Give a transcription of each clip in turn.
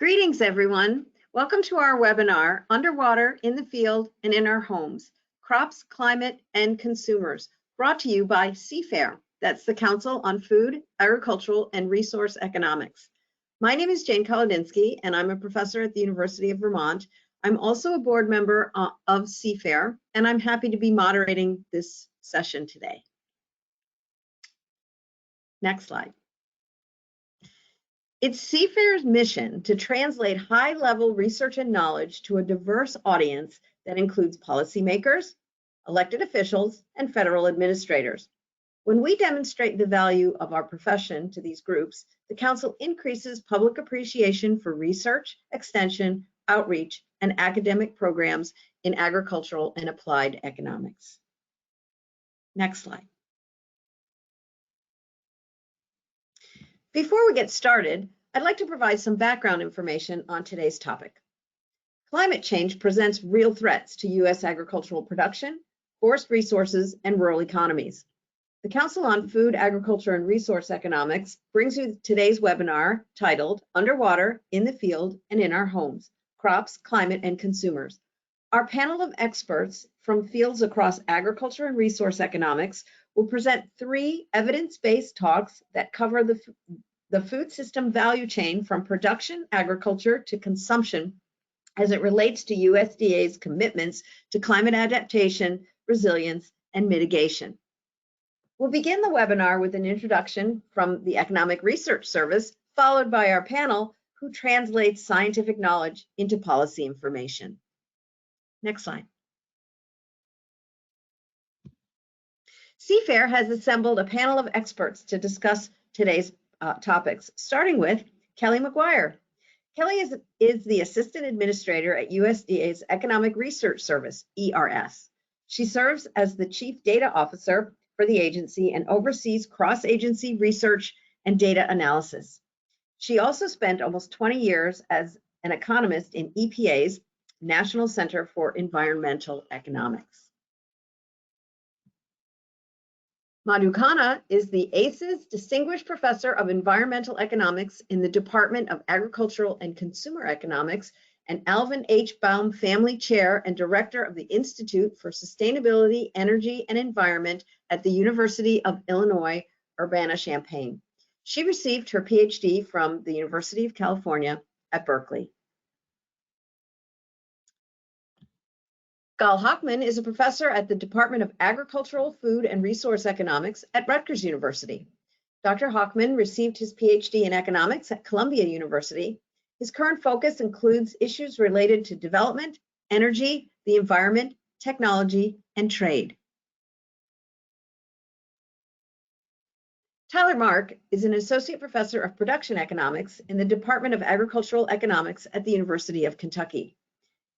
Greetings, everyone. Welcome to our webinar, Underwater, in the Field, and in Our Homes, Crops, Climate, and Consumers, brought to you by CFAIR. That's the Council on Food, Agricultural, and Resource Economics. My name is Jane Kolodinsky, and I'm a professor at the University of Vermont. I'm also a board member of CFAIR, and I'm happy to be moderating this session today. Next slide. It's CFAIR's mission to translate high-level research and knowledge to a diverse audience that includes policymakers, elected officials, and federal administrators. When we demonstrate the value of our profession to these groups, the Council increases public appreciation for research, extension, outreach, and academic programs in agricultural and applied economics. Next slide. Before we get started, I'd like to provide some background information on today's topic. Climate change presents real threats to U.S. agricultural production, forest resources, and rural economies. The Council on Food, Agriculture, and Resource Economics brings you today's webinar titled Underwater, in the Field, and in Our Homes, Crops, Climate, and Consumers. Our panel of experts from fields across agriculture and resource economics will present 3 evidence-based talks that cover the food system value chain from production, agriculture, to consumption as it relates to USDA's commitments to climate adaptation, resilience, and mitigation. We'll begin the webinar with an introduction from the Economic Research Service, followed by our panel, who translates scientific knowledge into policy information. Next slide. CFAIR has assembled a panel of experts to discuss today's topics, starting with Kelly McGuire. Kelly is the Assistant Administrator at USDA's Economic Research Service, ERS. She serves as the Chief Data Officer for the agency and oversees cross-agency research and data analysis. She also spent almost 20 years as an economist in EPA's National Center for Environmental Economics. Madhu Khanna is the ACE's Distinguished Professor of Environmental Economics in the Department of Agricultural and Consumer Economics and Alvin H. Baum Family Chair and Director of the Institute for Sustainability, Energy, and Environment at the University of Illinois, Urbana-Champaign. She received her PhD from the University of California at Berkeley. Gal Hochman is a professor at the Department of Agricultural, Food, and Resource Economics at Rutgers University. Dr. Hochman received his PhD in economics at Columbia University. His current focus includes issues related to development, energy, the environment, technology, and trade. Tyler Mark is an associate professor of production economics in the Department of Agricultural Economics at the University of Kentucky.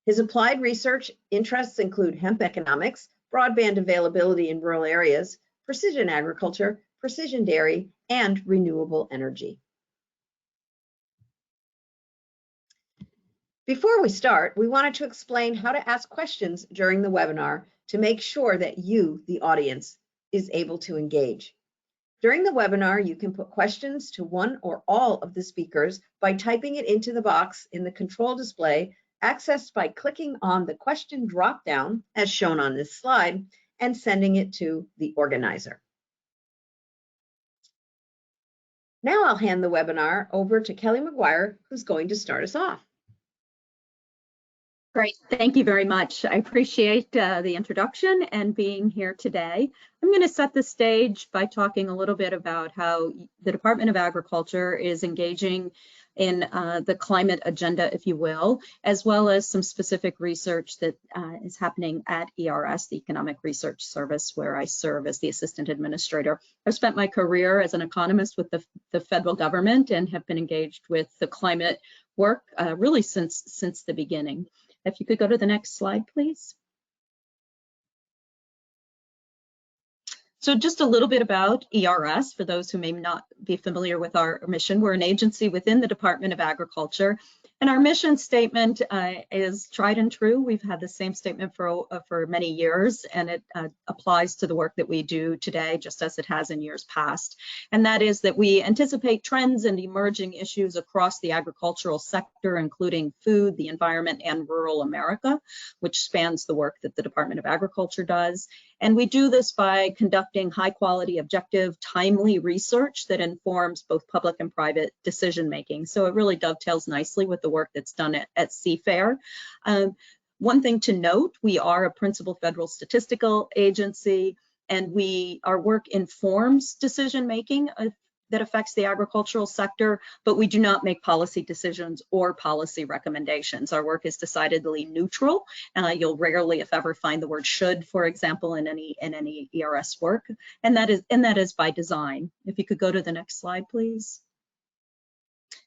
His applied research interests include hemp economics, broadband availability in rural areas, precision agriculture, precision dairy, and renewable energy. Before we start, we wanted to explain how to ask questions during the webinar to make sure that you, the audience, is able to engage. During the webinar, you can put questions to one or all of the speakers by typing it into the box in the control display, accessed by clicking on the question drop-down, as shown on this slide, and sending it to the organizer. Now I'll hand the webinar over to Kelly McGuire, who's going to start us off. Great, thank you very much. I appreciate the introduction and being here today. I'm going to set the stage by talking a little bit about how the Department of Agriculture is engaging in the climate agenda, if you will, as well as some specific research that is happening at ERS, the Economic Research Service, where I serve as the Assistant Administrator. I've spent my career as an economist with the federal government and have been engaged with the climate work really since the beginning. If you could go to the next slide, please. So just a little bit about ERS, for those who may not be familiar with our mission. We're an agency within the Department of Agriculture, and our mission statement is tried and true. We've had the same statement for many years, and it applies to the work that we do today, just as it has in years past. And that is that we anticipate trends and emerging issues across the agricultural sector, including food, the environment, and rural America, which spans the work that the Department of Agriculture does. And we do this by conducting high quality, objective, timely research that informs both public and private decision making. So it really dovetails nicely with the work that's done at CFAIR. One thing to note, we are a principal federal statistical agency, and our work informs decision making that affects the agricultural sector, but we do not make policy decisions or policy recommendations. Our work is decidedly neutral. You'll rarely, if ever, find the word should, for example, in any ERS work, and that is by design. If you could go to the next slide, please.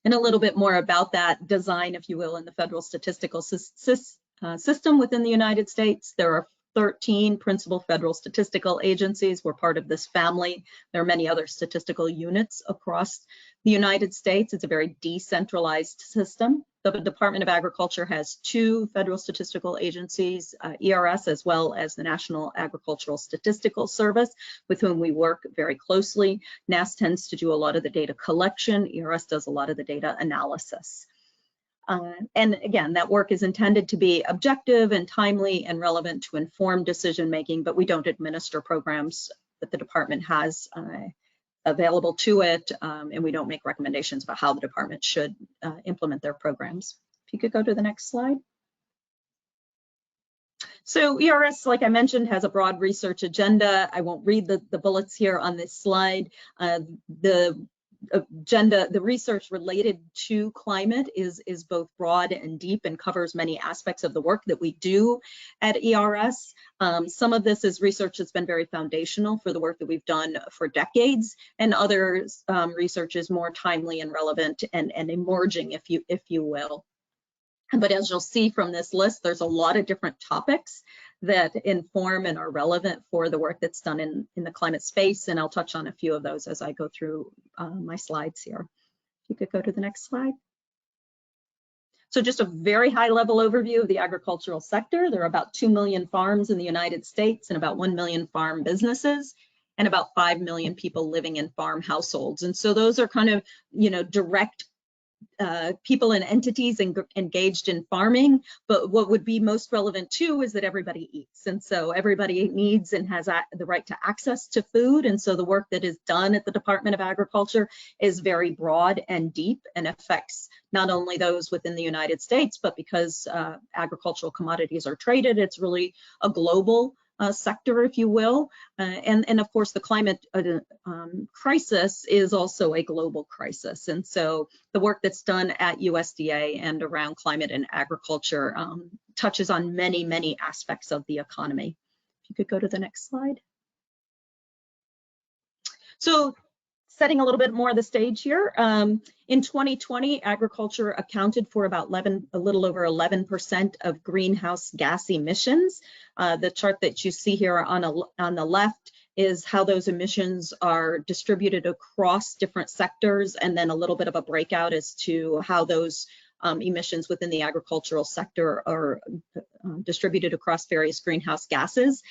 And a little bit more about that design, if you will, in the federal statistical system within the United States. There are 13 principal federal statistical agencies. We're part of this family. There are many other statistical units across the United States. It's a very decentralized system. The Department of Agriculture has 2 federal statistical agencies, ERS, as well as the National Agricultural Statistical Service, with whom we work very closely. NASS tends to do a lot of the data collection. ERS does a lot of the data analysis. And again, that work is intended to be objective and timely and relevant to inform decision making, but we don't administer programs that the department has available to it, and we don't make recommendations about how the department should implement their programs. If you could go to the next slide. So ERS, like I mentioned, has a broad research agenda. I won't read the bullets here on this slide. The research related to climate is both broad and deep and covers many aspects of the work that we do at ERS. Some of this is research that's been very foundational for the work that we've done for decades, and other research is more timely and relevant and emerging, if you will. But as you'll see from this list, there's a lot of different topics that inform and are relevant for the work that's done in the climate space, and I'll touch on a few of those as I go through my slides here. If you could go to the next slide. So just a very high level overview of the agricultural sector. There are about 2 million farms in the United States and about 1 million farm businesses, and about 5 million people living in farm households. And so those are kind of, direct people and entities engaged in farming, but what would be most relevant too is that everybody eats, and so everybody needs and has the right to access to food, and so the work that is done at the Department of Agriculture is very broad and deep and affects not only those within the United States, but because agricultural commodities are traded, it's really a global sector, if you will, and of course the climate crisis is also a global crisis, and so the work that's done at USDA and around climate and agriculture touches on many aspects of the economy. If you could go to the next slide. So setting a little bit more of the stage here. In 2020, agriculture accounted for about a little over 11% of greenhouse gas emissions. The chart that you see here on the left is how those emissions are distributed across different sectors, and then a little bit of a breakout as to how those emissions within the agricultural sector are distributed across various greenhouse gases.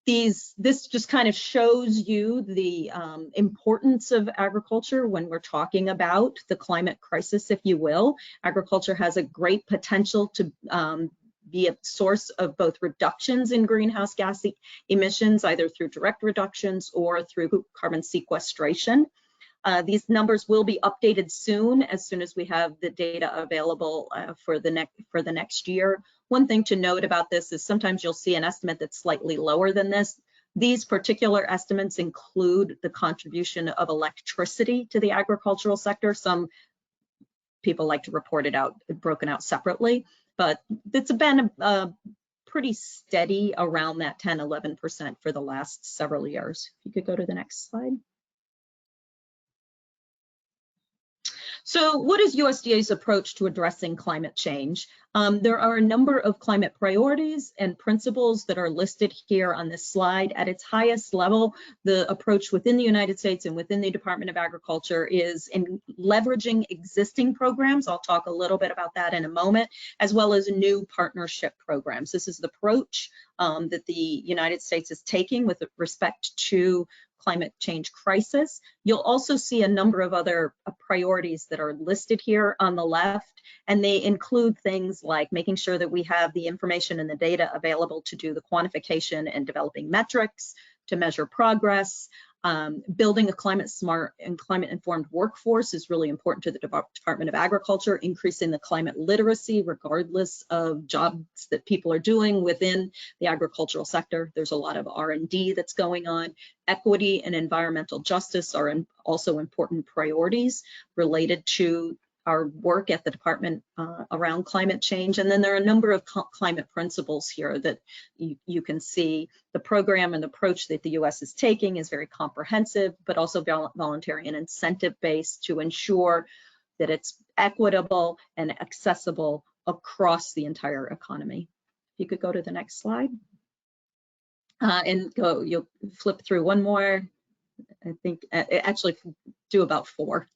This just kind of shows you the importance of agriculture when we're talking about the climate crisis, if you will. Agriculture has a great potential to be a source of both reductions in greenhouse gas emissions, either through direct reductions or through carbon sequestration. These numbers will be updated soon as we have the data available for the next year. One thing to note about this is sometimes you'll see an estimate that's slightly lower than this. These particular estimates include the contribution of electricity to the agricultural sector. Some people like to report it out, broken out separately, but it's been pretty steady around that 10–11% for the last several years. If you could go to the next slide. So what is USDA's approach to addressing climate change? There are a number of climate priorities and principles that are listed here on this slide. At its highest level, the approach within the United States and within the Department of Agriculture is in leveraging existing programs. I'll talk a little bit about that in a moment, as well as new partnership programs. This is the approach that the United States is taking with respect to climate change crisis. You'll also see a number of other priorities that are listed here on the left, and they include things like making sure that we have the information and the data available to do the quantification and developing metrics to measure progress. Building a climate smart and climate informed workforce is really important to the Department of Agriculture, increasing the climate literacy regardless of jobs that people are doing within the agricultural sector. There's a lot of R&D that's going on. Equity and environmental justice are also important priorities related to our work at the department around climate change. And then there are a number of climate principles here that you can see. The program and approach that the US is taking is very comprehensive, but also voluntary and incentive-based to ensure that it's equitable and accessible across the entire economy. If you could go to the next slide. You'll flip through one more. I think actually do about 4.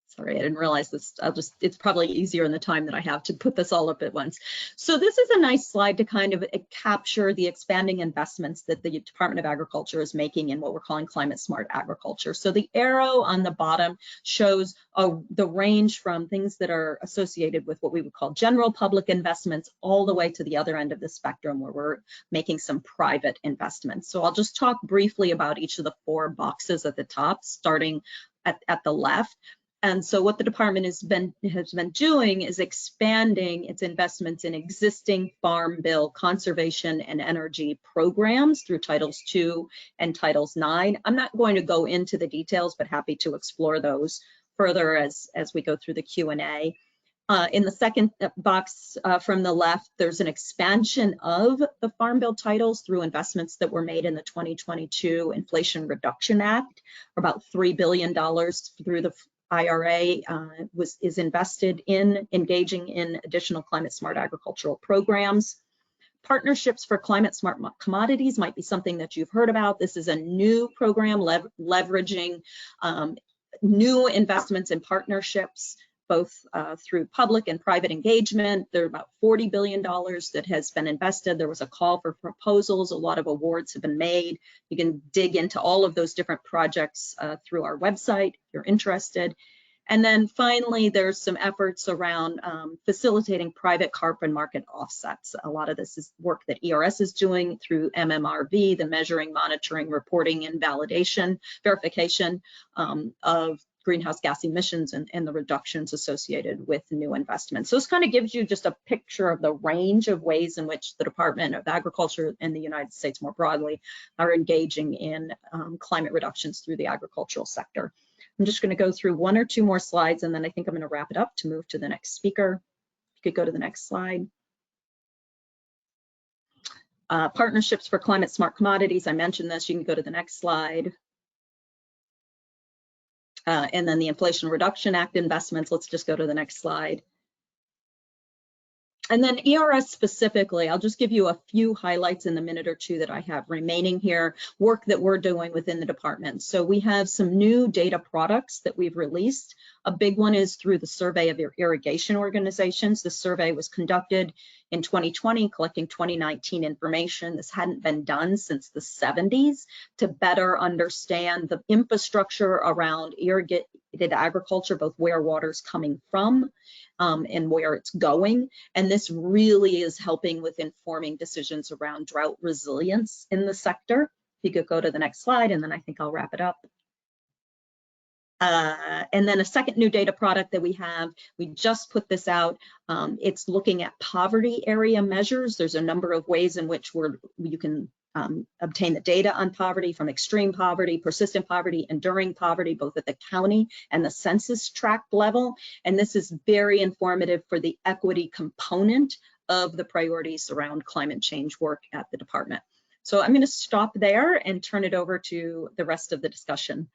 Sorry, I didn't realize this. It's probably easier in the time that I have to put this all up at once. So this is a nice slide to kind of capture the expanding investments that the Department of Agriculture is making in what we're calling climate smart agriculture. So the arrow on the bottom shows the range from things that are associated with what we would call general public investments all the way to the other end of the spectrum where we're making some private investments. So I'll just talk briefly about each of the 4 boxes at the top, starting at the left. And so what the department has been doing is expanding its investments in existing Farm Bill conservation and energy programs through Titles 2 and Titles 9. I'm not going to go into the details, but happy to explore those further as we go through the Q&A. In the second box from the left, there's an expansion of the Farm Bill titles through investments that were made in the 2022 Inflation Reduction Act. About $3 billion through the IRA is invested in engaging in additional climate smart agricultural programs. Partnerships for climate smart commodities might be something that you've heard about. This is a new program leveraging new investments in partnerships, both through public and private engagement. There are about $40 billion that has been invested. There was a call for proposals. A lot of awards have been made. You can dig into all of those different projects through our website if you're interested. And then finally, there's some efforts around facilitating private carbon market offsets. A lot of this is work that ERS is doing through MMRV, the measuring, monitoring, reporting, and verification of greenhouse gas emissions and the reductions associated with new investments. So this kind of gives you just a picture of the range of ways in which the Department of Agriculture and the United States more broadly are engaging in climate reductions through the agricultural sector. I'm just going to go through 1 or 2 more slides, and then I think I'm going to wrap it up to move to the next speaker. You could go to the next slide. Partnerships for climate smart commodities. I mentioned this. You can go to the next slide. And then the Inflation Reduction Act investments. Let's just go to the next slide. And then ERS specifically, I'll just give you a few highlights in the minute or 2 that I have remaining here, work that we're doing within the department. So we have some new data products that we've released. A big one is through the Survey of Irrigation Organizations. The survey was conducted in 2020, collecting 2019 information. This hadn't been done since the 70s to better understand the infrastructure around irrigated agriculture, both where water's coming from and where it's going. And this really is helping with informing decisions around drought resilience in the sector. If you could go to the next slide, and then I think I'll wrap it up. And then a second new data product that we have, we just put this out. It's looking at poverty area measures. There's a number of ways in which you can obtain the data on poverty, from extreme poverty, persistent poverty, enduring poverty, both at the county and the census tract level. And this is very informative for the equity component of the priorities around climate change work at the department. So I'm going to stop there and turn it over to the rest of the discussion.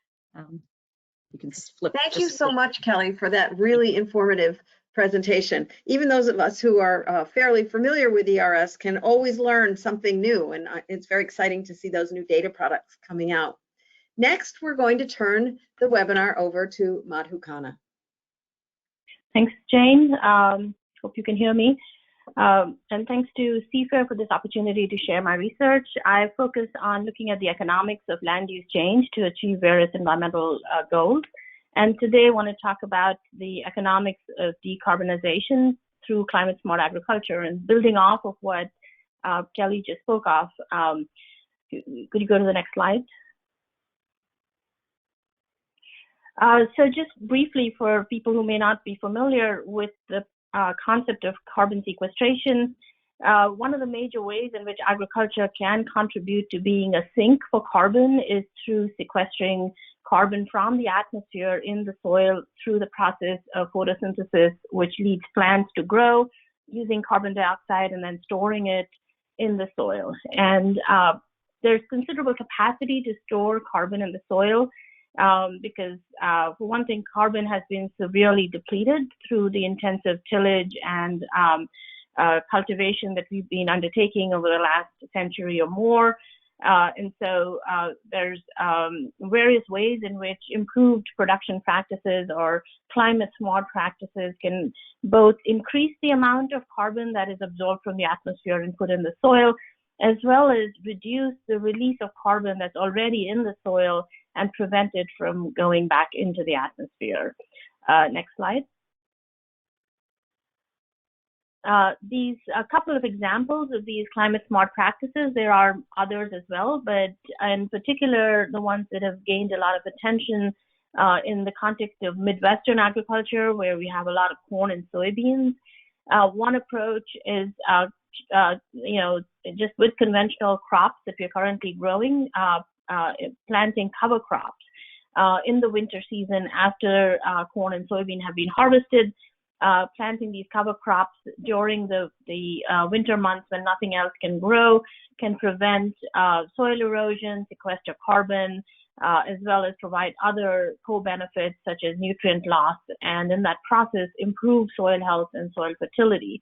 You can flip. Thank you so much, Kelly, for that really informative presentation. Even those of us who are fairly familiar with ERS can always learn something new, and it's very exciting to see those new data products coming out. Next, we're going to turn the webinar over to Madhu Khanna. Thanks, Jane. Hope you can hear me. And thanks to CFAIR for this opportunity to share my research. I focus on looking at the economics of land use change to achieve various environmental goals. And today I want to talk about the economics of decarbonization through climate smart agriculture, and building off of what Kelly just spoke of. Could you go to the next slide? So just briefly, for people who may not be familiar with the concept of carbon sequestration, one of the major ways in which agriculture can contribute to being a sink for carbon is through sequestering carbon from the atmosphere in the soil through the process of photosynthesis, which leads plants to grow using carbon dioxide and then storing it in the soil. And there's considerable capacity to store carbon in the soil because, for one thing, carbon has been severely depleted through the intensive tillage and cultivation that we've been undertaking over the last century or more. And so there's various ways in which improved production practices or climate smart practices can both increase the amount of carbon that is absorbed from the atmosphere and put in the soil, as well as reduce the release of carbon that's already in the soil and prevent it from going back into the atmosphere. Next slide. A couple of examples of these climate smart practices. There are others as well, but in particular, the ones that have gained a lot of attention in the context of Midwestern agriculture, where we have a lot of corn and soybeans. One approach is, just with conventional crops that we're currently growing, planting cover crops in the winter season after corn and soybean have been harvested. Planting these cover crops during the winter months when nothing else can grow can prevent soil erosion, sequester carbon, as well as provide other co-benefits such as nutrient loss, and in that process improve soil health and soil fertility,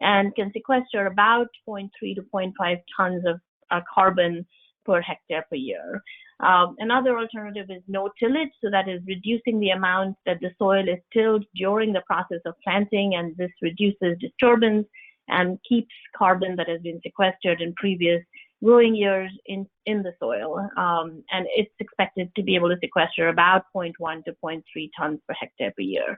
and can sequester about 0.3 to 0.5 tons of carbon per hectare per year. Another alternative is no tillage, so that is reducing the amount that the soil is tilled during the process of planting, and this reduces disturbance and keeps carbon that has been sequestered in previous growing years in the soil. And it's expected to be able to sequester about 0.1 to 0.3 tons per hectare per year.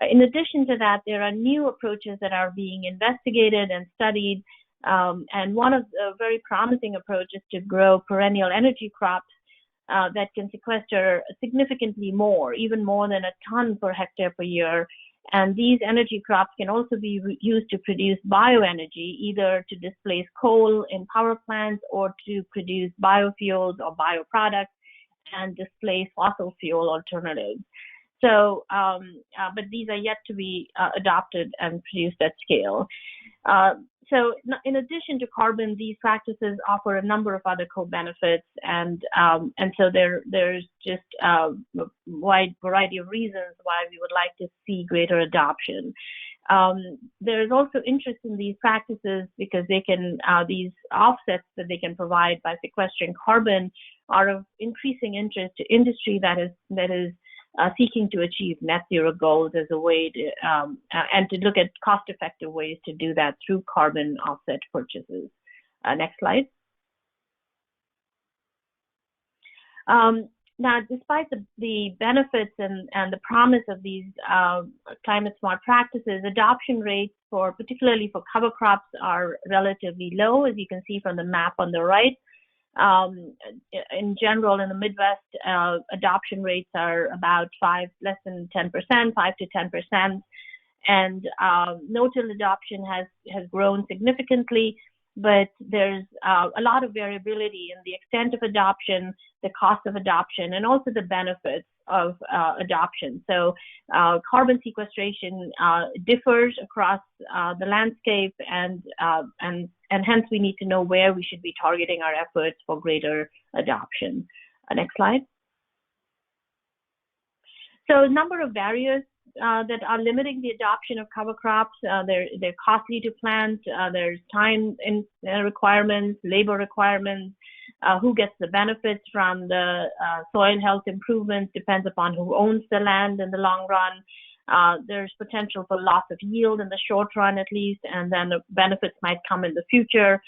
In addition to that, there are new approaches that are being investigated and studied. And one of the very promising approaches to grow perennial energy crops that can sequester significantly more, even more than a ton per hectare per year. And these energy crops can also be used to produce bioenergy, either to displace coal in power plants or to produce biofuels or bioproducts and displace fossil fuel alternatives. So, but these are yet to be adopted and produced at scale. So in addition to carbon, these practices offer a number of other co-benefits, and so there's just a wide variety of reasons why we would like to see greater adoption. There's also interest in these practices because they can, these offsets that they can provide by sequestering carbon are of increasing interest to industry that is seeking to achieve net zero goals as a way to, and to look at cost-effective ways to do that through carbon offset purchases. Next slide. Now, despite the benefits and the promise of these climate smart practices, adoption rates for particularly for cover crops are relatively low, as you can see from the map on the right. In general, in the Midwest, adoption rates are about less than 10%, 5 to 10%, and no-till adoption has grown significantly, but there's a lot of variability in the extent of adoption, the cost of adoption, and also the benefits of adoption. So carbon sequestration differs across the landscape, and hence we need to know where we should be targeting our efforts for greater adoption. Next slide. So a number of barriers that are limiting the adoption of cover crops. They're costly to plant. There's time requirements, labor requirements. Who gets the benefits from the soil health improvements depends upon who owns the land in the long run. There's potential for loss of yield in the short run, at least, and then the benefits might come in the future.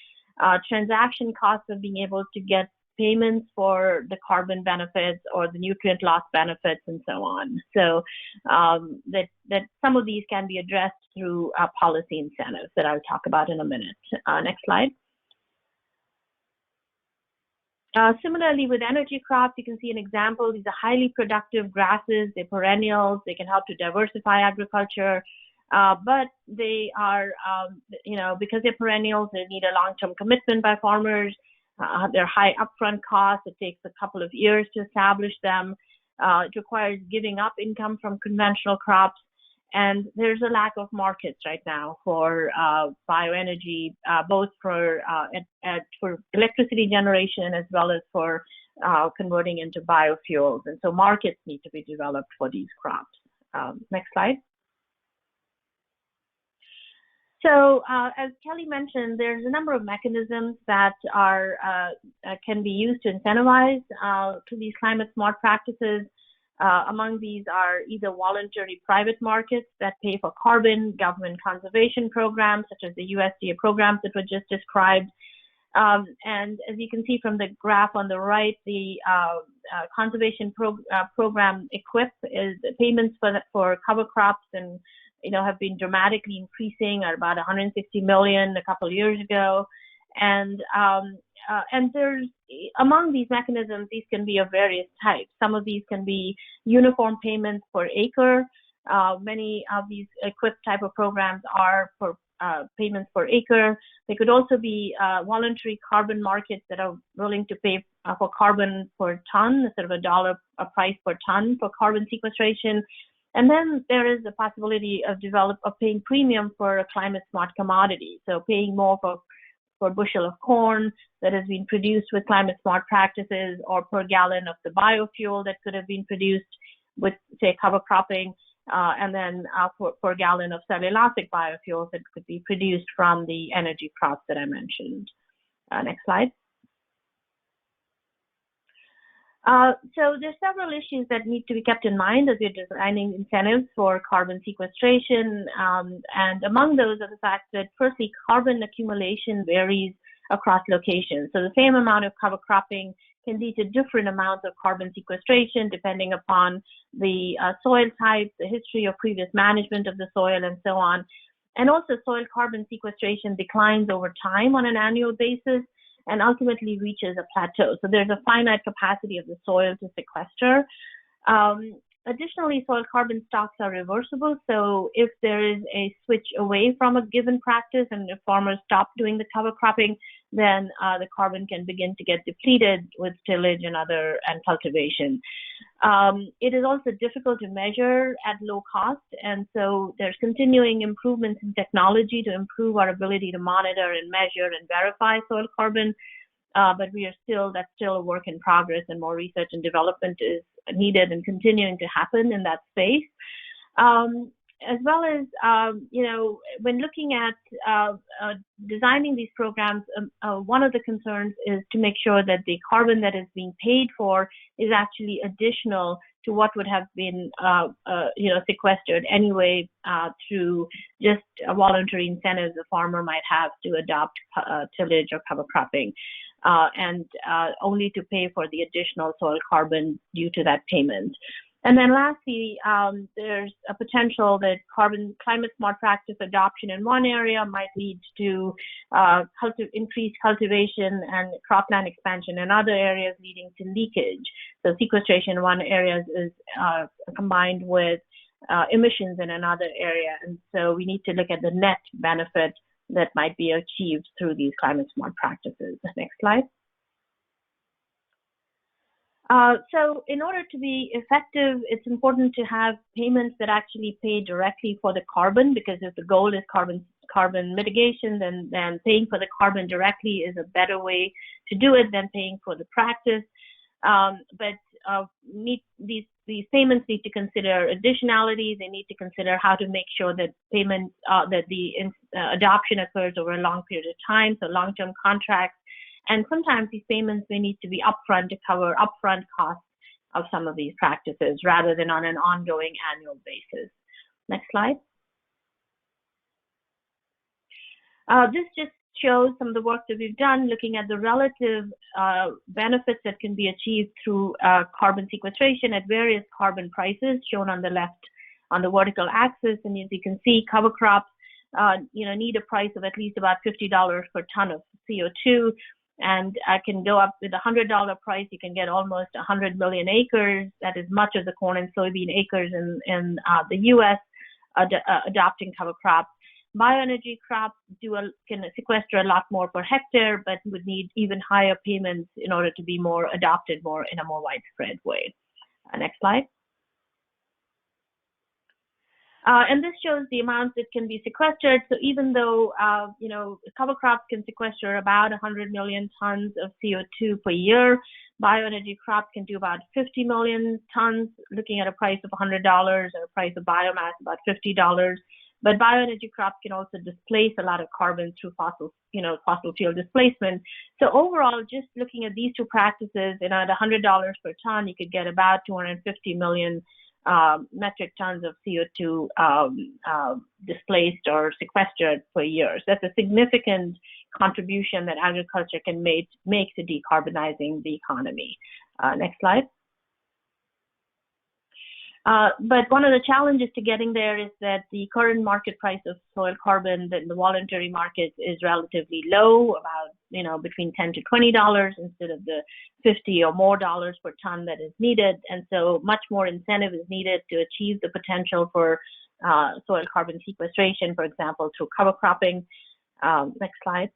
Transaction costs of being able to get payments for the carbon benefits or the nutrient loss benefits and so on. So that some of these can be addressed through policy incentives that I'll talk about in a minute. Next slide. Similarly, with energy crops, you can see an example. These are highly productive grasses. They're perennials. They can help to diversify agriculture. But they are, because they're perennials, they need a long-term commitment by farmers. They're high upfront costs. It takes a couple of years to establish them. It requires giving up income from conventional crops. And there's a lack of markets right now for bioenergy, both for electricity generation as well as for converting into biofuels. And so markets need to be developed for these crops. Next slide. So as Kelly mentioned, there's a number of mechanisms that can be used to incentivize to these climate smart practices. Among these are either voluntary private markets that pay for carbon, government conservation programs such as the USDA programs that were just described. And as you can see from the graph on the right, the conservation program EQUIP is payments for cover crops and have been dramatically increasing at about 160 million a couple of years ago. And there's, among these mechanisms, these can be of various types. Some of these can be uniform payments per acre. Many of these EQUIP type of programs are for payments per acre. They could also be voluntary carbon markets that are willing to pay for carbon per ton, sort of a price per ton for carbon sequestration. And then there is the possibility of paying premium for a climate smart commodity. So paying more for a bushel of corn that has been produced with climate smart practices, or per gallon of the biofuel that could have been produced with, say, cover cropping, and then per gallon of cellulosic biofuels that could be produced from the energy crops that I mentioned. Next slide. So there's several issues that need to be kept in mind as we're designing incentives for carbon sequestration. And among those are the fact that, firstly, carbon accumulation varies across locations. So the same amount of cover cropping can lead to different amounts of carbon sequestration depending upon the soil type, the history of previous management of the soil, and so on. And also, soil carbon sequestration declines over time on an annual basis and ultimately reaches a plateau. So there's a finite capacity of the soil to sequester. Additionally, soil carbon stocks are reversible. So if there is a switch away from a given practice and if farmers stop doing the cover cropping, then the carbon can begin to get depleted with tillage and cultivation. It is also difficult to measure at low cost. And so there's continuing improvements in technology to improve our ability to monitor and measure and verify soil carbon. But that's still a work in progress, and more research and development is needed and continuing to happen in that space. As well as, when looking at designing these programs, one of the concerns is to make sure that the carbon that is being paid for is actually additional to what would have been, sequestered anyway through just a voluntary incentives a farmer might have to adopt tillage or cover cropping, and only to pay for the additional soil carbon due to that payment. And then lastly, there's a potential that climate smart practice adoption in one area might lead to increased cultivation and cropland expansion in other areas, leading to leakage. So sequestration in one area is combined with emissions in another area. And so we need to look at the net benefit that might be achieved through these climate smart practices. Next slide. So in order to be effective, it's important to have payments that actually pay directly for the carbon, because if the goal is carbon mitigation, then paying for the carbon directly is a better way to do it than paying for the practice. But these these payments need to consider additionality. They need to consider how to make sure that payments, that the adoption occurs over a long period of time, so long-term contracts. And sometimes these payments may need to be upfront to cover upfront costs of some of these practices rather than on an ongoing annual basis. Next slide. This just shows some of the work that we've done looking at the relative benefits that can be achieved through carbon sequestration at various carbon prices, shown on the left on the vertical axis. And as you can see, cover crops need a price of at least about $50 per ton of CO2. And can go up with a $100 price. You can get almost 100 million acres. That is much of the corn and soybean acres in the U.S. Adopting cover crops. Bioenergy crops can sequester a lot more per hectare, but would need even higher payments in order to be more adopted in a more widespread way. Next slide. And this shows the amounts that can be sequestered. So even though, cover crops can sequester about 100 million tons of CO2 per year, bioenergy crops can do about 50 million tons, looking at a price of $100 and a price of biomass about $50. But bioenergy crops can also displace a lot of carbon through fossil fuel displacement. So overall, just looking at these two practices, at $100 per ton, you could get about 250 million metric tons of CO2 displaced or sequestered per year. So that's a significant contribution that agriculture can make to decarbonizing the economy. Next slide. But one of the challenges to getting there is that the current market price of soil carbon in the voluntary markets is relatively low, about between $10 to $20 instead of the $50 or more per ton that is needed. And so much more incentive is needed to achieve the potential for soil carbon sequestration, for example, through cover cropping. Next slide.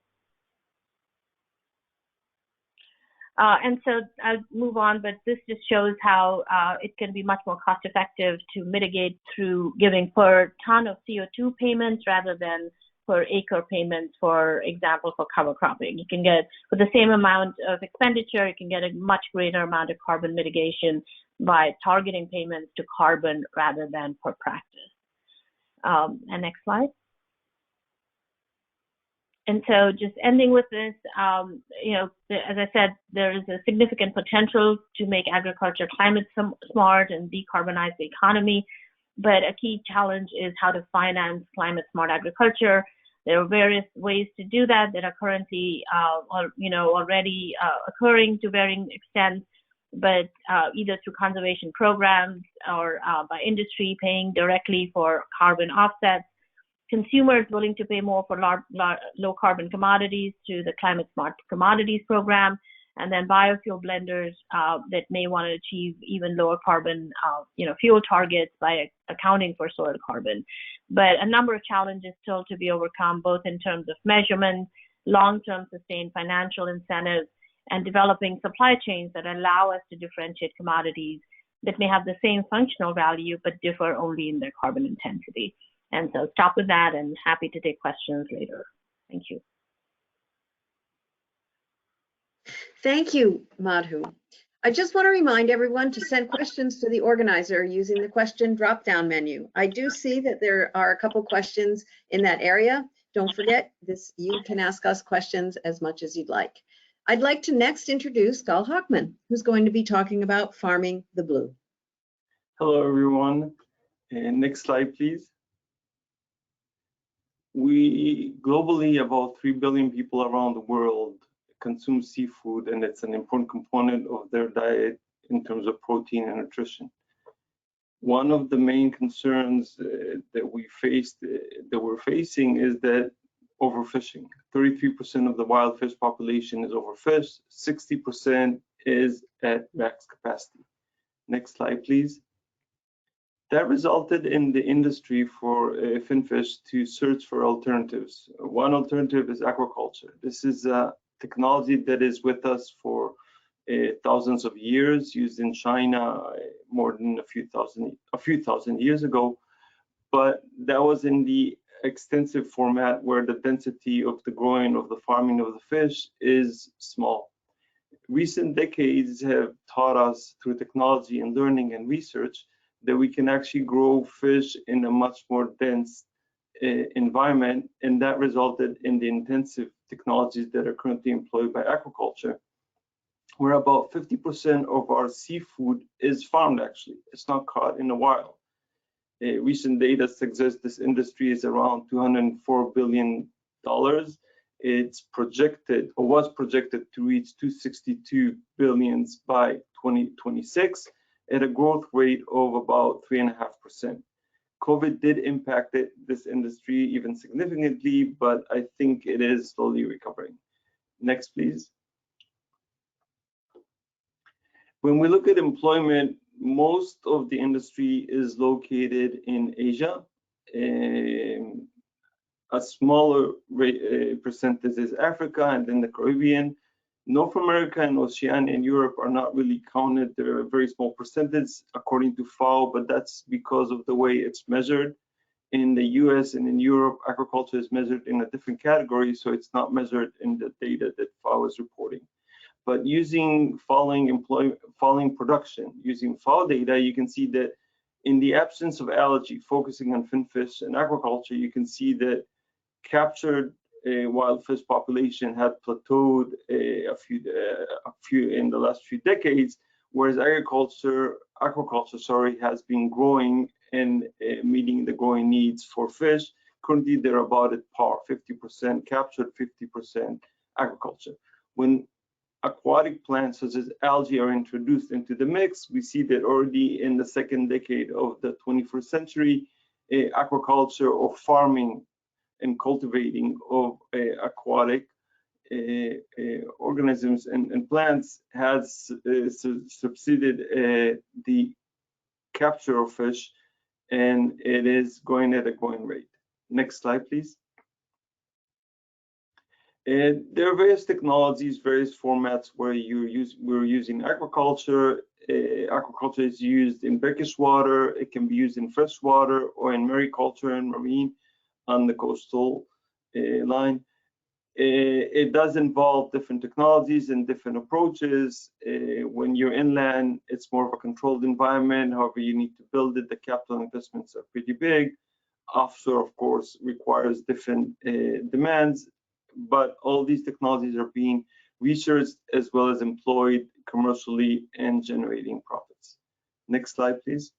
And so I'll move on, but this just shows how it can be much more cost effective to mitigate through giving per ton of CO2 payments rather than per acre payments, for example, for cover cropping. You can get, for the same amount of expenditure, you can get a much greater amount of carbon mitigation by targeting payments to carbon rather than per practice. And next slide. And so just ending with this, as I said, there is a significant potential to make agriculture climate smart and decarbonize the economy. But a key challenge is how to finance climate smart agriculture. There are various ways to do that are currently, already occurring to varying extents, but either through conservation programs or by industry paying directly for carbon offsets. Consumers willing to pay more for low carbon commodities through the Climate Smart Commodities Program, and then biofuel blenders that may want to achieve even lower carbon fuel targets by accounting for soil carbon. But a number of challenges still to be overcome, both in terms of measurement, long-term sustained financial incentives, and developing supply chains that allow us to differentiate commodities that may have the same functional value but differ only in their carbon intensity. And so stop with that, and happy to take questions later. Thank you. Thank you, Madhu. I just want to remind everyone to send questions to the organizer using the question drop-down menu. I do see that there are a couple questions in that area. Don't forget, you can ask us questions as much as you'd like. I'd like to next introduce Gal Hockman, who's going to be talking about farming the blue. Hello, everyone. And next slide, please. Globally, about 3 billion people around the world consume seafood, and it's an important component of their diet in terms of protein and nutrition. One of the main concerns that we're facing is that overfishing. 33% of the wild fish population is overfished, 60% is at max capacity. Next slide, please. That resulted in the industry for finfish to search for alternatives. One alternative is aquaculture. This is a technology that is with us for thousands of years, used in China more than a few thousand years ago, but that was in the extensive format where the density of the growing of the farming of the fish is small. recent decades have taught us through technology and learning and research that we can actually grow fish in a much more dense environment, and that resulted in the intensive technologies that are currently employed by aquaculture, where about 50% of our seafood is farmed. Actually, it's not caught in the wild. Recent data suggests this industry is around $204 billion. It's projected, or was projected, to reach 262 billion by 2026 at a growth rate of about 3.5%. COVID did impact this industry even significantly, but I think it is slowly recovering. Next, please. When we look at employment, most of the industry is located in Asia. A smaller percentage is Africa and then the Caribbean. North America and Oceania and Europe are not really counted. They're a very small percentage according to FAO, but that's because of the way it's measured. In the US and in Europe, aquaculture is measured in a different category, so it's not measured in the data that FAO is reporting. But following production, using FAO data, you can see that in the absence of algae, focusing on finfish and aquaculture, you can see that captured wild fish population had plateaued a few in the last few decades, whereas aquaculture, has been growing and meeting the growing needs for fish. Currently, they're about at par, 50% captured, 50% aquaculture. When aquatic plants such as algae are introduced into the mix, we see that already in the second decade of the 21st century, aquaculture or farming and cultivating of aquatic organisms and plants has subsided the capture of fish, and it is going at a growing rate. Next slide, please. There are various technologies, various formats where we're using aquaculture. Aquaculture is used in brackish water. It can be used in fresh water or in mariculture and marine on the coastal line. It does involve different technologies and different approaches. When you're inland, it's more of a controlled environment. However, you need to build it. The capital investments are pretty big. Offshore, of course, requires different demands, but all these technologies are being researched as well as employed commercially and generating profits. Next slide, please.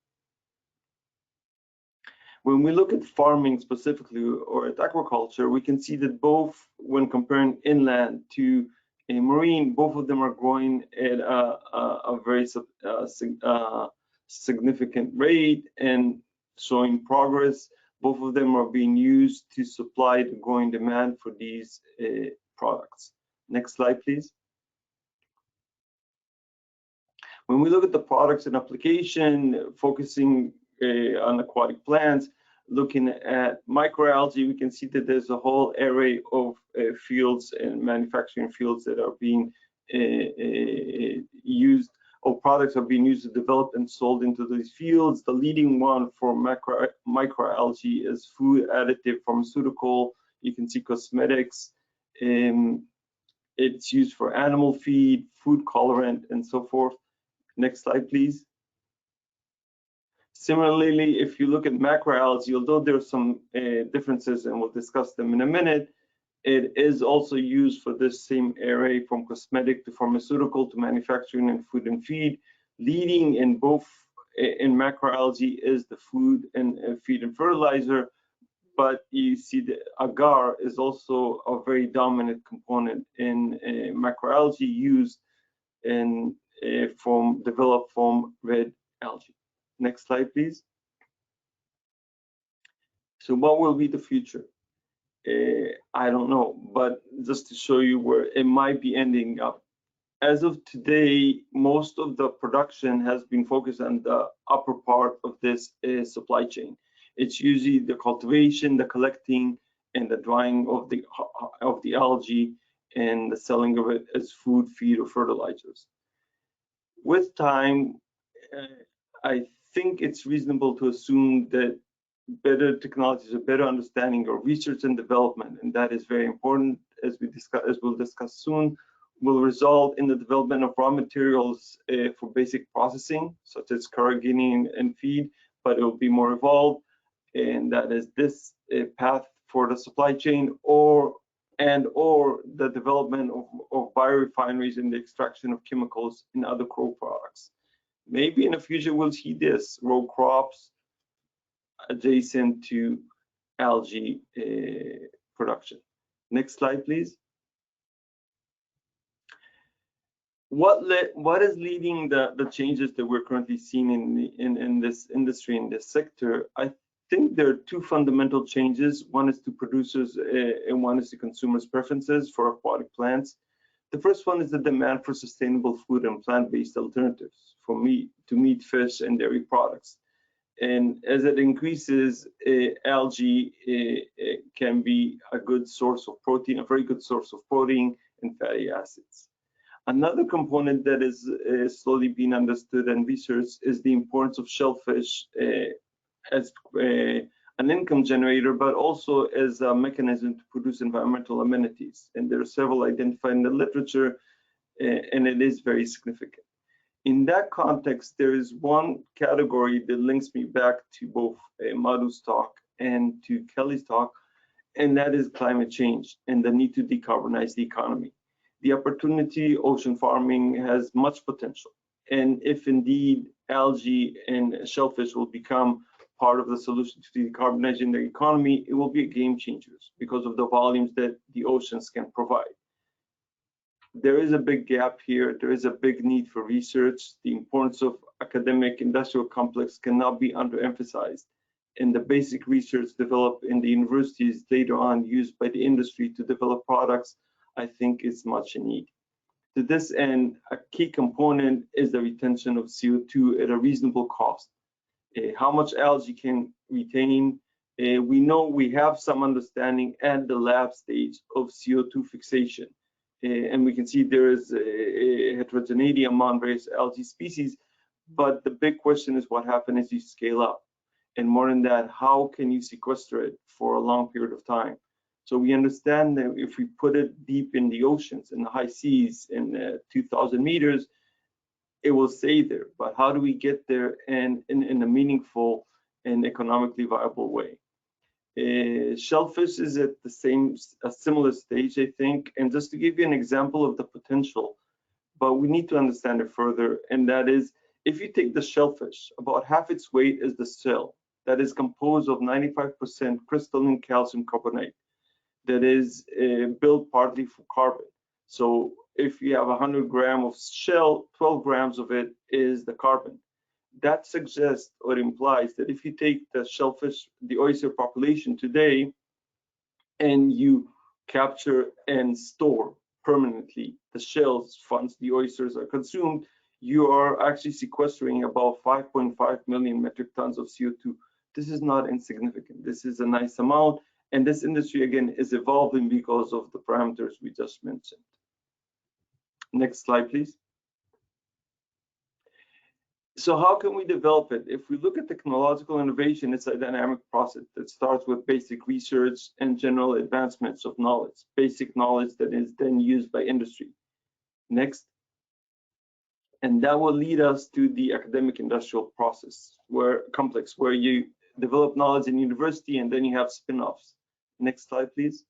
When we look at farming specifically or at aquaculture, we can see that both, when comparing inland to marine, both of them are growing at a very significant rate and showing progress. Both of them are being used to supply the growing demand for these products. Next slide, please. When we look at the products and application, focusing on aquatic plants, looking at microalgae, we can see that there's a whole array of fields and manufacturing fields that are being used, or products are being used to develop and sold into these fields. The leading one for microalgae is food additive, pharmaceutical. You can see cosmetics. It's used for animal feed, food colorant, and so forth. Next slide, please. Similarly, if you look at macroalgae, although there are some differences, and we'll discuss them in a minute, it is also used for this same array, from cosmetic to pharmaceutical to manufacturing and food and feed. Leading in both in macroalgae is the food and feed and fertilizer, but you see the agar is also a very dominant component in macroalgae, used in developed from red algae. Next slide, please. So what will be the future? I don't know, but just to show you where it might be ending up. As of today, most of the production has been focused on the upper part of this supply chain. It's usually the cultivation, the collecting, and the drying of the algae, and the selling of it as food, feed, or fertilizers. With time, I think it's reasonable to assume that better technologies, a better understanding of research and development, and that is very important, as we'll discuss soon, will result in the development of raw materials for basic processing, such as carrageenan and feed, but it will be more evolved, and that is this path for the supply chain, or the development of biorefineries and the extraction of chemicals in other crop products. Maybe in the future we'll see this row crops adjacent to algae production. Next slide, please. What is leading the changes that we're currently seeing in this industry, in this sector? I think there are two fundamental changes. One is to producers and one is to consumers' preferences for aquatic plants. The first one is the demand for sustainable food and plant-based alternatives for meat, fish, and dairy products. And as it increases, algae can be a good source of protein, a very good source of protein and fatty acids. Another component that is slowly being understood and researched is the importance of shellfish as an income generator, but also as a mechanism to produce environmental amenities. And there are several identified in the literature, and it is very significant. In that context, there is one category that links me back to both Madhu's talk and to Kelly's talk, and that is climate change and the need to decarbonize the economy. The opportunity, ocean farming has much potential. And if indeed algae and shellfish will become part of the solution to decarbonizing the economy, it will be a game changer because of the volumes that the oceans can provide. There is a big gap here. There is a big need for research. The importance of academic industrial complex cannot be underemphasized. And the basic research developed in the universities later on used by the industry to develop products, I think is much in need. To this end, a key component is the retention of CO2 at a reasonable cost. How much algae can retain? We know we have some understanding at the lab stage of CO2 fixation. And we can see there is a heterogeneity among various algae species, but the big question is what happens as you scale up. And more than that, how can you sequester it for a long period of time? So we understand that if we put it deep in the oceans, in the high seas, in 2,000 meters, it will stay there. But how do we get there and in a meaningful and economically viable way? Shellfish is at a similar stage, I think. And just to give you an example of the potential, but we need to understand it further. And that is, if you take the shellfish, about half its weight is the shell that is composed of 95% crystalline calcium carbonate that is built partly for carbon. So if you have 100 grams of shell, 12 grams of it is the carbon. That suggests or implies that if you take the shellfish, the oyster population today, and you capture and store permanently the shells once the oysters are consumed, you are actually sequestering about 5.5 million metric tons of CO2. This is not insignificant. This is a nice amount. And this industry, again, is evolving because of the parameters we just mentioned. Next slide, please. So how can we develop it? If we look at technological innovation, it's a dynamic process that starts with basic research and general advancements of knowledge, basic knowledge that is then used by industry. Next. And that will lead us to the academic industrial process, where you develop knowledge in university and then you have spin-offs. Next slide, please.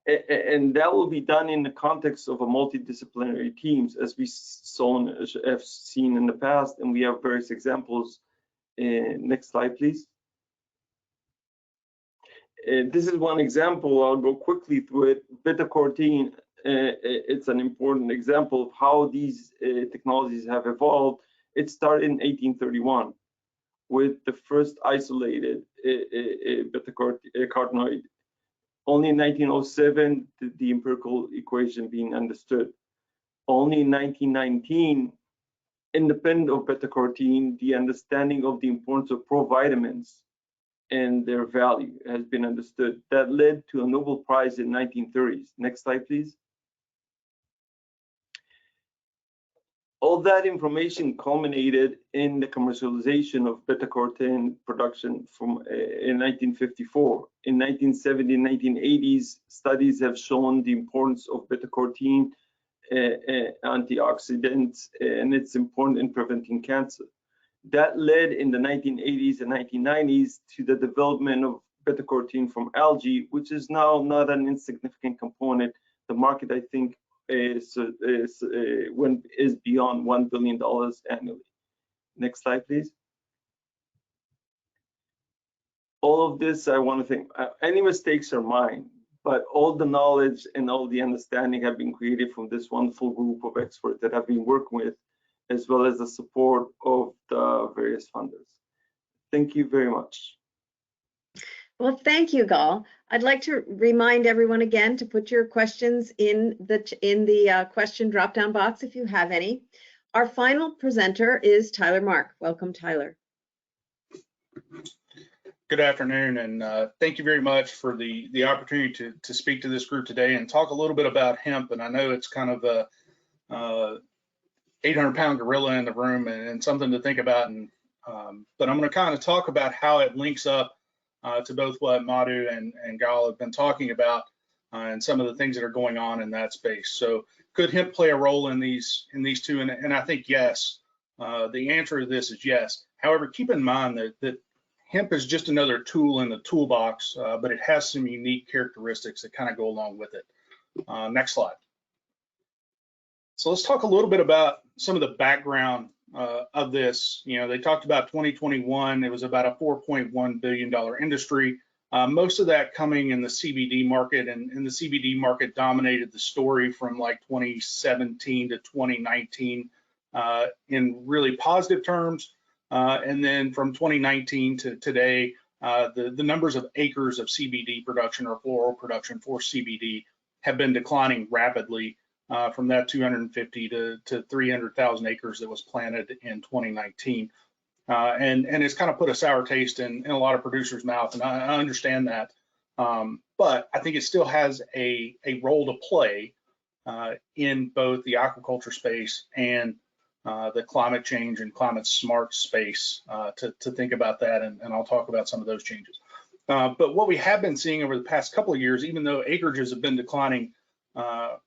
And that will be done in the context of a multidisciplinary teams, as we have seen in the past, and we have various examples. Next slide, please. This is one example. I'll go quickly through it. Beta-carotene, it's an important example of how these technologies have evolved. It started in 1831 with the first isolated beta-carotenoid. Only in 1907 did the empirical equation being understood. Only in 1919, independent of beta-carotene, the understanding of the importance of provitamins and their value has been understood. That led to a Nobel Prize in 1930s. Next slide, please. All that information culminated in the commercialization of beta-carotene production in 1954. In 1970 and 1980s, studies have shown the importance of beta-carotene antioxidants and it's important in preventing cancer. That led in the 1980s and 1990s to the development of beta-carotene from algae, which is now not an insignificant component. The market, I think, is beyond $1 billion annually. Next slide, please. All of this, I want to think, any mistakes are mine, but all the knowledge and all the understanding have been created from this wonderful group of experts that I've been working with, as well as the support of the various funders. Thank you very much. Well, thank you, Gal. I'd like to remind everyone again to put your questions in the question drop-down box if you have any. Our final presenter is Tyler Mark. Welcome, Tyler. Good afternoon, and thank you very much for the opportunity to speak to this group today and talk a little bit about hemp. And I know it's kind of a 800-pound gorilla in the room and something to think about. And but I'm going to kind of talk about how it links up to both what Madhu and Gal have been talking about and some of the things that are going on in that space. So could hemp play a role in these two? And I think yes. The answer to this is yes. However, keep in mind that hemp is just another tool in the toolbox, but it has some unique characteristics that kind of go along with it. Next slide. So let's talk a little bit about some of the background of this. You know, they talked about 2021, it was about a $4.1 billion industry, most of that coming in the CBD market, and the CBD market dominated the story from like 2017 to 2019 in really positive terms. And then from 2019 to today, the numbers of acres of CBD production or floral production for CBD have been declining rapidly. From that 250 to 300,000 acres that was planted in 2019. And it's kind of put a sour taste in a lot of producers' mouth, and I understand that. But I think it still has a role to play in both the aquaculture space and the climate change and climate smart space to think about that, and I'll talk about some of those changes. But what we have been seeing over the past couple of years, even though acreages have been declining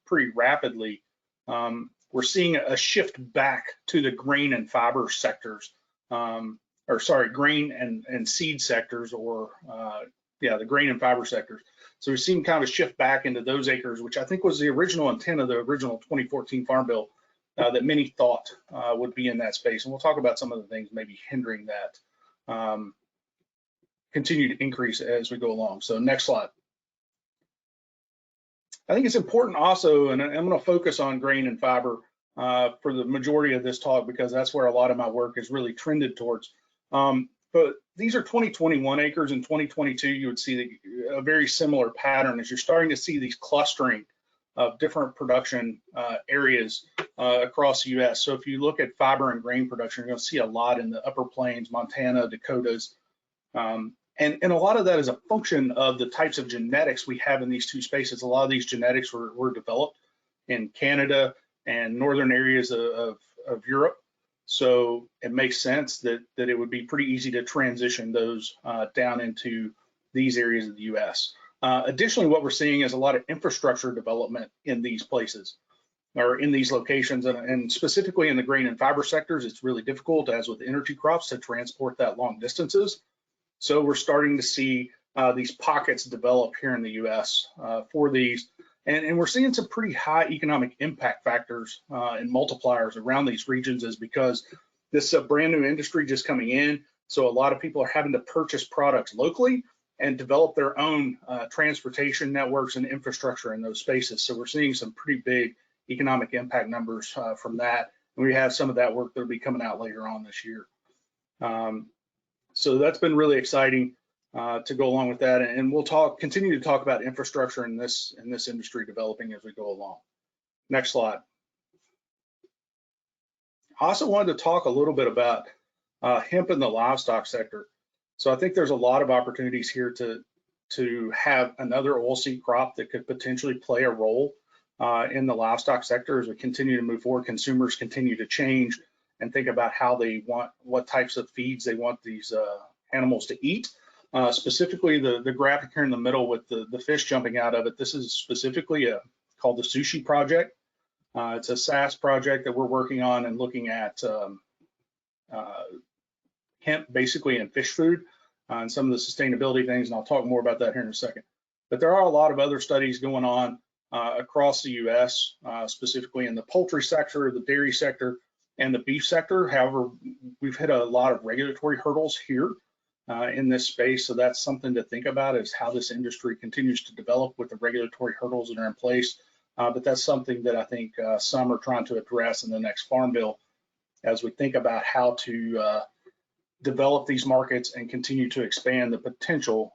pretty rapidly, we're seeing a shift back to the grain and fiber sectors, grain and seed sectors, or the grain and fiber sectors. So we're seeing kind of a shift back into those acres, which I think was the original intent of the original 2014 Farm Bill that many thought would be in that space. And we'll talk about some of the things maybe hindering that continued increase as we go along. So next slide. I think it's important also, and I'm going to focus on grain and fiber for the majority of this talk because that's where a lot of my work is really trended towards. But these are 2021 acres. In 2022, you would see a very similar pattern as you're starting to see these clustering of different production areas across the U.S. So if you look at fiber and grain production, you're going to see a lot in the upper plains, Montana, Dakotas. And a lot of that is a function of the types of genetics we have in these two spaces. A lot of these genetics were developed in Canada and northern areas of Europe. So it makes sense that it would be pretty easy to transition those down into these areas of the US. Additionally, what we're seeing is a lot of infrastructure development in these places or in these locations, and specifically in the grain and fiber sectors. It's really difficult, as with energy crops, to transport that long distances. So we're starting to see these pockets develop here in the US for these. And we're seeing some pretty high economic impact factors and multipliers around these regions, is because this is a brand new industry just coming in. So a lot of people are having to purchase products locally and develop their own transportation networks and infrastructure in those spaces. So we're seeing some pretty big economic impact numbers from that. And we have some of that work that'll be coming out later on this year. So that's been really exciting to go along with that, and we'll continue to talk about infrastructure in this industry developing as we go along. Next slide. I also wanted to talk a little bit about hemp in the livestock sector. So I think there's a lot of opportunities here to have another oilseed crop that could potentially play a role in the livestock sector as we continue to move forward. Consumers continue to change and think about how they want, what types of feeds they want these animals to eat. Specifically, the graphic here in the middle with the fish jumping out of it, this is specifically called the Sushi Project. It's a SaaS project that we're working on and looking at hemp basically in fish food and some of the sustainability things, and I'll talk more about that here in a second. But there are a lot of other studies going on across the U.S., specifically in the poultry sector, the dairy sector, and the beef sector. However, we've hit a lot of regulatory hurdles here in this space, so that's something to think about, is how this industry continues to develop with the regulatory hurdles that are in place. But that's something that I think some are trying to address in the next Farm Bill as we think about how to develop these markets and continue to expand the potential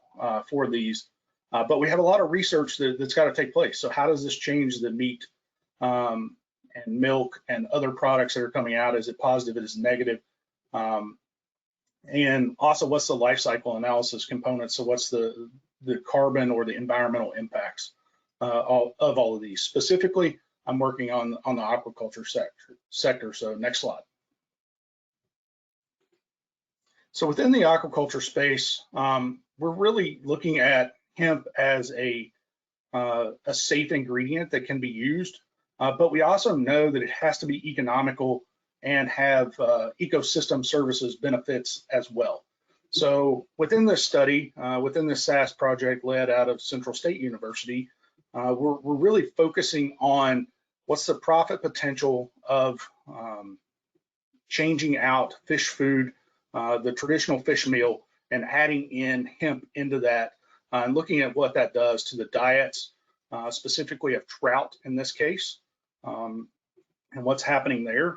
for these. But we have a lot of research that's got to take place. So how does this change the meat and milk and other products that are coming out? Is it positive? Is it negative? And also, what's the life cycle analysis component? So what's the carbon or the environmental impacts of all of these? Specifically, I'm working on the aquaculture sector. So next slide. So within the aquaculture space, we're really looking at hemp as a safe ingredient that can be used, but we also know that it has to be economical and have ecosystem services benefits as well. So within this study, within this SaaS project led out of Central State University, we're really focusing on what's the profit potential of changing out fish food, the traditional fish meal, and adding in hemp into that, and looking at what that does to the diets, specifically of trout in this case, and what's happening there.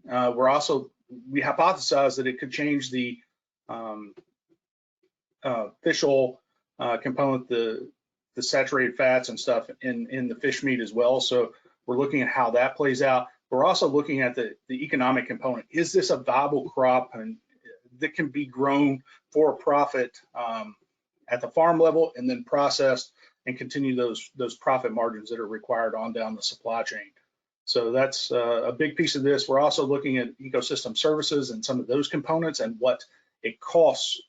We hypothesize that it could change the fish oil component, the saturated fats and stuff in the fish meat as well. So we're looking at how that plays out. We're also looking at the economic component. Is this a viable crop and that can be grown for a profit at the farm level and then processed and continue those profit margins that are required on down the supply chain? So that's a big piece of this. We're also looking at ecosystem services and some of those components and what it costs,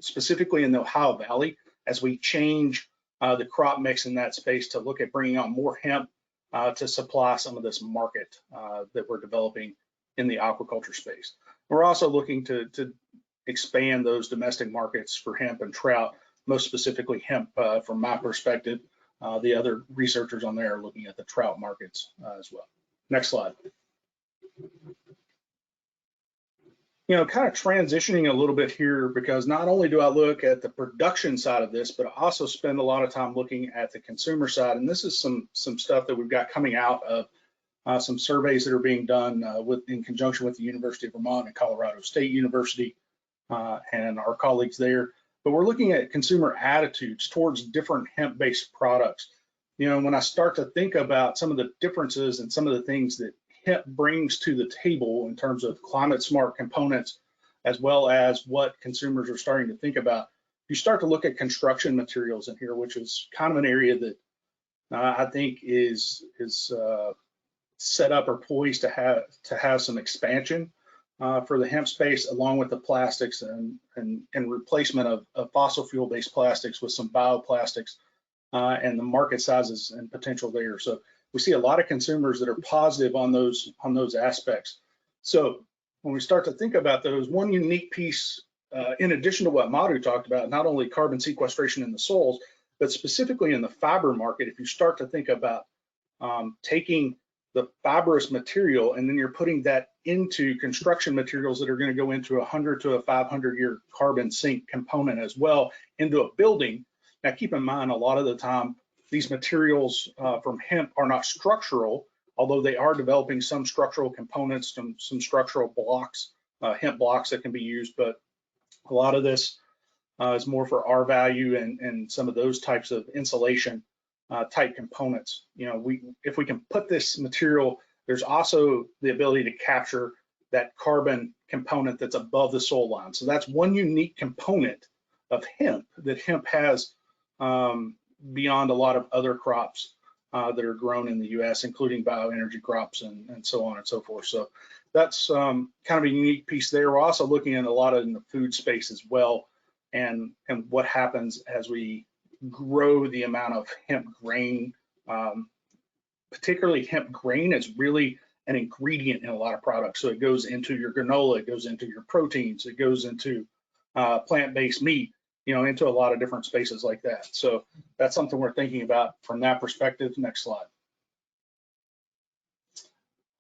specifically in the Ohio Valley, as we change the crop mix in that space to look at bringing on more hemp to supply some of this market that we're developing in the aquaculture space. We're also looking to expand those domestic markets for hemp and trout, most specifically hemp from my perspective. The other researchers on there are looking at the trout markets as well. Next slide. You know, kind of transitioning a little bit here, because not only do I look at the production side of this, but I also spend a lot of time looking at the consumer side. And this is some stuff that we've got coming out of some surveys that are being done in conjunction with the University of Vermont and Colorado State University and our colleagues there. But we're looking at consumer attitudes towards different hemp-based products. You know, when I start to think about some of the differences and some of the things that hemp brings to the table in terms of climate smart components, as well as what consumers are starting to think about, you start to look at construction materials in here, which is kind of an area that I think is set up or poised to have some expansion for the hemp space, along with the plastics and replacement of fossil fuel based plastics with some bioplastics and the market sizes and potential there. So we see a lot of consumers that are positive on those aspects. So when we start to think about those, one unique piece, in addition to what Madhu talked about, not only carbon sequestration in the soils, but specifically in the fiber market, if you start to think about taking the fibrous material and then you're putting that into construction materials that are going to go into 100 to a 500 year carbon sink component as well into a building. Now keep in mind, a lot of the time these materials from hemp are not structural, although they are developing some structural components, some structural blocks, hemp blocks that can be used, but a lot of this is more for R value and some of those types of insulation type components. You know, if we can put this material, there's also the ability to capture that carbon component that's above the soil line. So that's one unique component of hemp that hemp has beyond a lot of other crops that are grown in the U.S., including bioenergy crops and so on and so forth. So that's kind of a unique piece there. We're also looking at a lot in the food space as well, and what happens as we grow the amount of hemp grain. Particularly hemp grain is really an ingredient in a lot of products. So it goes into your granola, it goes into your proteins, it goes into plant-based meat, into a lot of different spaces like that. So that's something we're thinking about from that perspective. Next slide.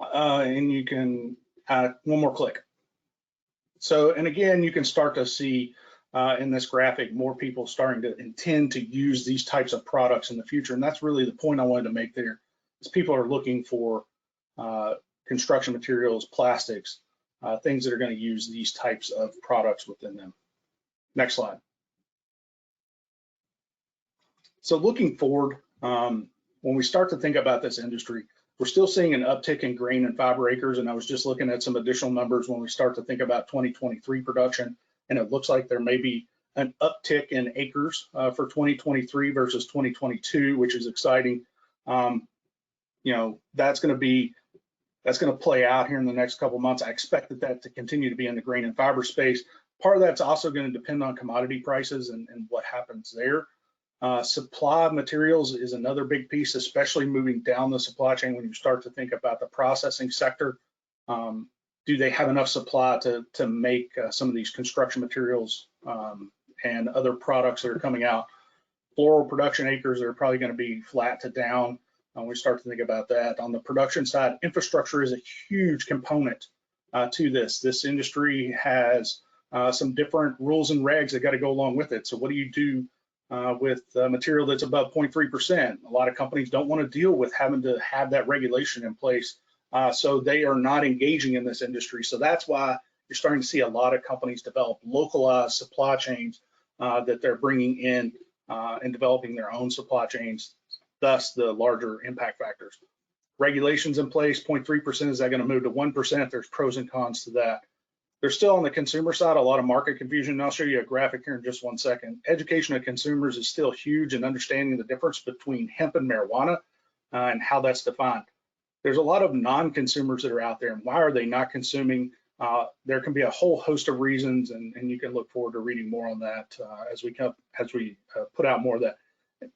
And you can one more click. So, and again, you can start to see in this graphic more people starting to intend to use these types of products in the future. And that's really the point I wanted to make there, is people are looking for construction materials, plastics, things that are going to use these types of products within them. Next slide. So looking forward, when we start to think about this industry, we're still seeing an uptick in grain and fiber acres. And I was just looking at some additional numbers when we start to think about 2023 production. And it looks like there may be an uptick in acres for 2023 versus 2022, which is exciting. That's going to play out here in the next couple of months. I expect that to continue to be in the grain and fiber space. Part of that's also going to depend on commodity prices and what happens there. Supply of materials is another big piece, especially moving down the supply chain when you start to think about the processing sector. Do they have enough supply to make some of these construction materials and other products that are coming out? Floral production acres are probably going to be flat to down when we start to think about that. On the production side, infrastructure is a huge component to this. This industry has some different rules and regs that got to go along with it. So what do you do with material that's above 0.3%? A lot of companies don't want to deal with having to have that regulation in place. So they are not engaging in this industry. So that's why you're starting to see a lot of companies develop localized supply chains that they're bringing in and developing their own supply chains, thus the larger impact factors. Regulations in place, 0.3%, is that going to move to 1%? There's pros and cons to that. There's still on the consumer side a lot of market confusion, and I'll show you a graphic here in just 1 second. Education of consumers is still huge in understanding the difference between hemp and marijuana and how that's defined. There's a lot of non-consumers that are out there, and why are they not consuming? There can be a whole host of reasons, and you can look forward to reading more on that as we put out more of that.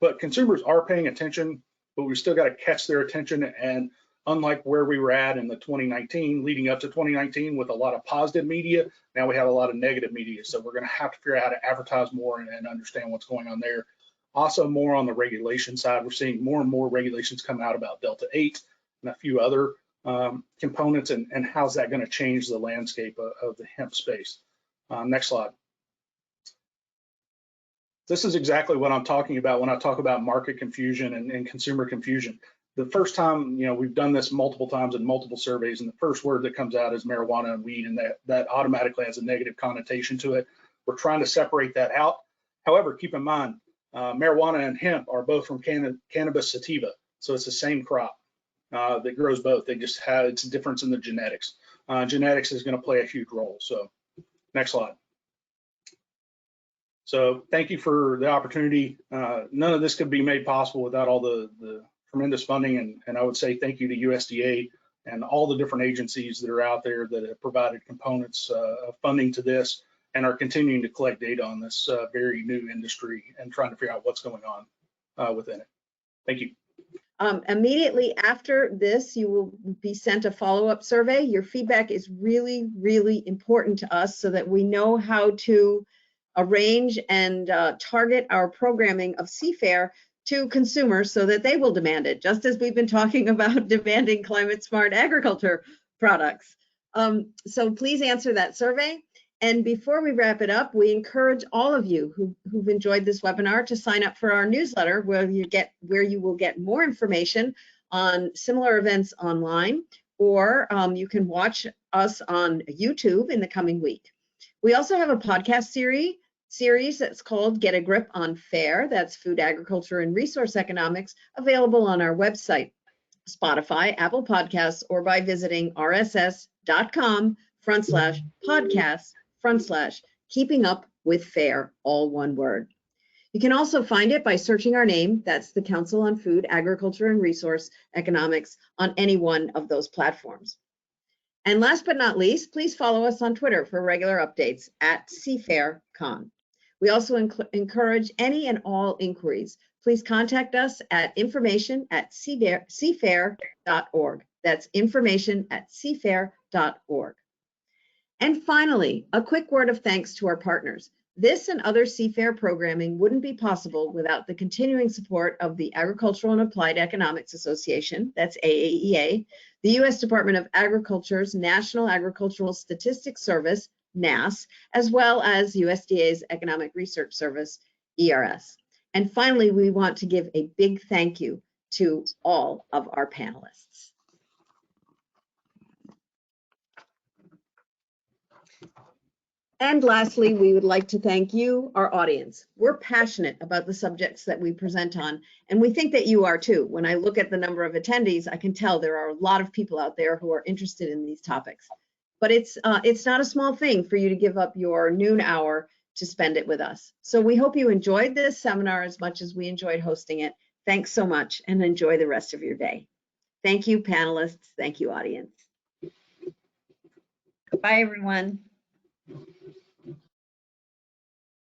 But consumers are paying attention, but we've still got to catch their attention. And unlike where we were at in the 2019, leading up to 2019 with a lot of positive media, now we have a lot of negative media. So we're going to have to figure out how to advertise more and understand what's going on there. Also, more on the regulation side, we're seeing more and more regulations come out about Delta 8 and a few other components, and how's that going to change the landscape of the hemp space. Next slide. This is exactly what I'm talking about when I talk about market confusion and consumer confusion. The first time, we've done this multiple times in multiple surveys, and the first word that comes out is marijuana and weed, and that automatically has a negative connotation to it. We're trying to separate that out. However, keep in mind, marijuana and hemp are both from cannabis sativa, so it's the same crop that grows both. They just have, it's a difference in the genetics. Genetics is going to play a huge role. So next slide. So thank you for the opportunity. None of this could be made possible without all the tremendous funding, and I would say thank you to USDA and all the different agencies that are out there that have provided components of funding to this and are continuing to collect data on this very new industry and trying to figure out what's going on within it. Thank you. Immediately after this, you will be sent a follow-up survey. Your feedback is really, really important to us so that we know how to arrange and target our programming of Seafair to consumers so that they will demand it, just as we've been talking about demanding climate smart agriculture products. So please answer that survey. And before we wrap it up, we encourage all of you who've enjoyed this webinar to sign up for our newsletter where you will get more information on similar events online, or you can watch us on YouTube in the coming week. We also have a podcast series that's called Get a Grip on FAIR, that's Food, Agriculture, and Resource Economics, available on our website, Spotify, Apple Podcasts, or by visiting rss.com/podcasts/keeping up with FAIR, all one word. You can also find it by searching our name, that's the Council on Food, Agriculture, and Resource Economics, on any one of those platforms. And last but not least, please follow us on Twitter for regular updates at CFairCon. We also encourage any and all inquiries. Please contact us at information@cfair.org. That's information@cfair.org. And finally, a quick word of thanks to our partners. This and other CFair programming wouldn't be possible without the continuing support of the Agricultural and Applied Economics Association, that's AAEA, the U.S. Department of Agriculture's National Agricultural Statistics Service, NASS, as well as USDA's Economic Research Service, ERS. And finally, we want to give a big thank you to all of our panelists. And lastly, we would like to thank you, our audience. We're passionate about the subjects that we present on, and we think that you are too. When I look at the number of attendees, I can tell there are a lot of people out there who are interested in these topics. But it's not a small thing for you to give up your noon hour to spend it with us. So we hope you enjoyed this seminar as much as we enjoyed hosting it. Thanks so much, and enjoy the rest of your day. Thank you, panelists. Thank you, audience. Bye, everyone.